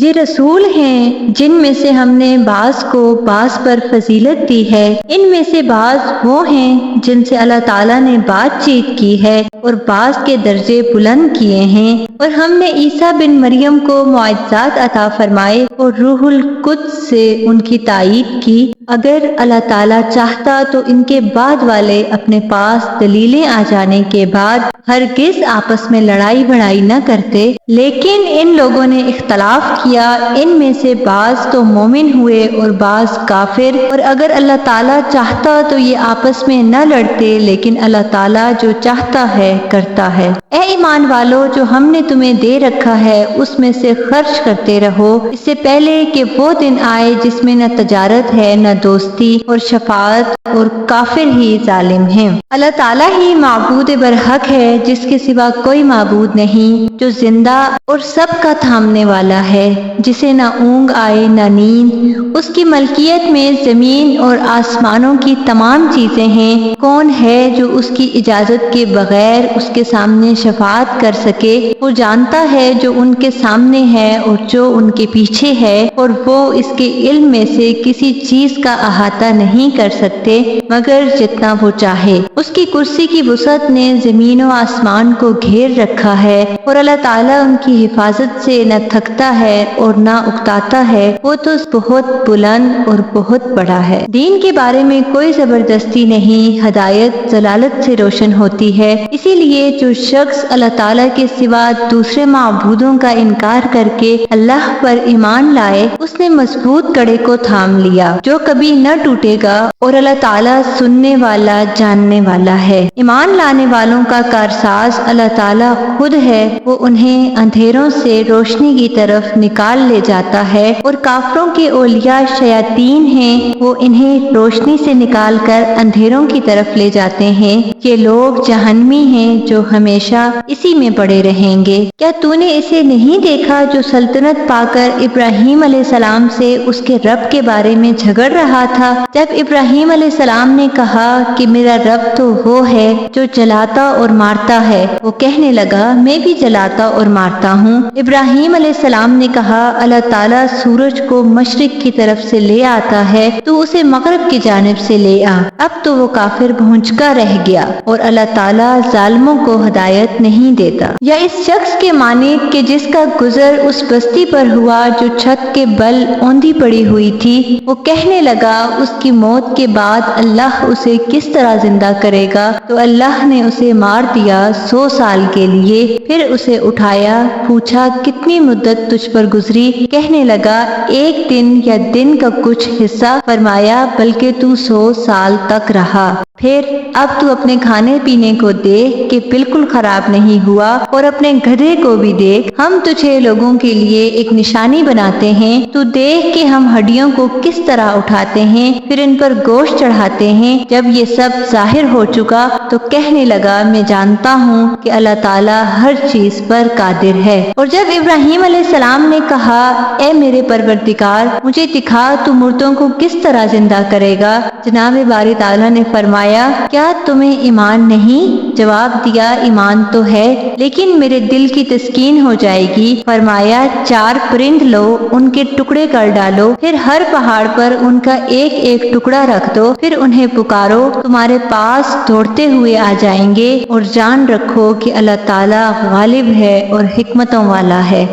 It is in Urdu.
یہ رسول ہیں جن میں سے ہم نے بعض کو بعض پر فضیلت دی ہے۔ ان میں سے بعض وہ ہیں جن سے اللہ تعالیٰ نے بات چیت کی ہے اور بعض کے درجے بلند کیے ہیں، اور ہم نے عیسیٰ بن مریم کو معجزات عطا فرمائے اور روح القدس سے ان کی تائید کی۔ اگر اللہ تعالیٰ چاہتا تو ان کے بعد والے اپنے پاس دلیلیں آ جانے کے بعد ہرگز آپس میں لڑائی بھڑائی نہ کرتے، لیکن ان لوگوں نے اختلاف کیا، ان میں سے بعض تو مومن ہوئے اور بعض کافر، اور اگر اللہ تعالیٰ چاہتا تو یہ آپس میں نہ لڑتے، لیکن اللہ تعالیٰ جو چاہتا ہے کرتا ہے۔ اے ایمان والو، جو ہم نے تمہیں دے رکھا ہے اس میں سے خرچ کرتے رہو، اس سے پہلے کہ وہ دن آئے جس میں نہ تجارت ہے نہ دوستی اور شفاعت، اور کافر ہی ظالم ہیں۔ اللہ تعالیٰ ہی معبود برحق ہے جس کے سوا کوئی معبود نہیں، جو زندہ اور سب کا تھامنے والا ہے، جسے نہ اونگ آئے نہ نیند، اس کی ملکیت میں زمین اور آسمانوں کی تمام چیزیں ہیں۔ کون ہے جو اس کی اجازت کے بغیر اس کے سامنے شفاعت کر سکے؟ وہ جانتا ہے جو ان کے سامنے ہے اور جو ان کے پیچھے ہے، اور وہ اس کے علم میں سے کسی چیز کا احاطہ نہیں کر سکتے مگر جتنا وہ چاہے۔ اس کی کرسی کی وسعت نے زمین و آسمان کو گھیر رکھا ہے، اور اللہ تعالیٰ ان کی حفاظت سے نہ تھکتا ہے اور نہ اکتاتا ہے، وہ تو بہت بلند اور بہت بڑا ہے۔ دین کے بارے میں کوئی زبردستی نہیں، ہدایت ضلالت سے روشن ہوتی ہے، اسی لیے جو شخص اللہ تعالیٰ کے سوا دوسرے معبودوں کا انکار کر کے اللہ پر ایمان لائے، اس نے مضبوط کڑے کو تھام لیا جو کبھی نہ ٹوٹے گا، اور اللہ تعالیٰ سننے والا جاننے والا ہے۔ ایمان لانے والوں کا کارساز اللہ تعالیٰ خود ہے، وہ انہیں اندھیروں سے روشنی کی طرف نکال لے جاتا ہے، اور کافروں کے اولیاء شیاطین ہیں، وہ انہیں روشنی سے نکال کر اندھیروں کی طرف لے جاتے ہیں۔ یہ لوگ جہنمی ہیں جو ہمیشہ اسی میں پڑے رہیں گے۔ کیا تو نے اسے نہیں دیکھا جو سلطنت پا کر ابراہیم علیہ السلام سے اس کے رب کے بارے میں جھگڑ رہا تھا؟ جب ابراہیم علیہ السلام نے کہا کہ میرا رب تو وہ ہے جو جلاتا اور مارتا ہے، وہ کہنے لگا میں بھی جلاتا اور مارتا ہوں۔ ابراہیم علیہ السلام نے کہا اللہ تعالیٰ سورج کو مشرق کی طرف سے لے آتا ہے، تو اسے مغرب کی جانب سے لے آ۔ اب تو وہ کافر بھونچکا رہ گیا، اور اللہ تعالیٰ ظالموں کو ہدایت نہیں دیتا۔ یا اس شخص کے معنی کہ جس کا گزر اس بستی پر ہوا جو چھت کے بل اوندھی پڑی ہوئی تھی، وہ کہنے لگا اس کی موت کے بعد اللہ اسے کس طرح زندہ کرے گا، تو اللہ نے اسے مار دیا 100 سال کے لیے، پھر اسے اٹھایا، پوچھا کتنی مدت تجھ پر گزری؟ کہنے لگا 1 دن یا دن کا کچھ حصہ، فرمایا بلکہ تو 100 سال تک رہا۔ پھر اب تو اپنے کھانے پینے کو دیکھ کہ بالکل خراب نہیں ہوا، اور اپنے گدھے کو بھی دیکھ، ہم تجھے لوگوں کے لیے ایک نشانی بناتے ہیں، تو دیکھ کہ ہم ہڈیوں کو کس طرح اٹھاتے ہیں، پھر ان پر گوشت چڑھاتے ہیں۔ جب یہ سب ظاہر ہو چکا تو کہنے لگا میں جانتا ہوں کہ اللہ تعالیٰ ہر چیز پر قادر ہے۔ اور جب ابراہیم علیہ السلام نے کہا اے میرے پروردگار مجھے دکھا تو مردوں کو کس طرح زندہ کرے گا، جناب باری تعالیٰ نے فرمایا کیا تمہیں ایمان نہیں؟ جواب دیا ایمان تو ہے لیکن میرے دل کی تسکین ہو جائے گی۔ فرمایا 4 پرند لو، ان کے ٹکڑے کر ڈالو، پھر ہر پہاڑ پر ان کا ایک ایک ٹکڑا رکھ دو، پھر انہیں پکارو، تمہارے پاس دوڑتے ہوئے آ جائیں گے، اور جان رکھو کہ اللہ تعالیٰ غالب ہے اور حکمتوں والا ہے۔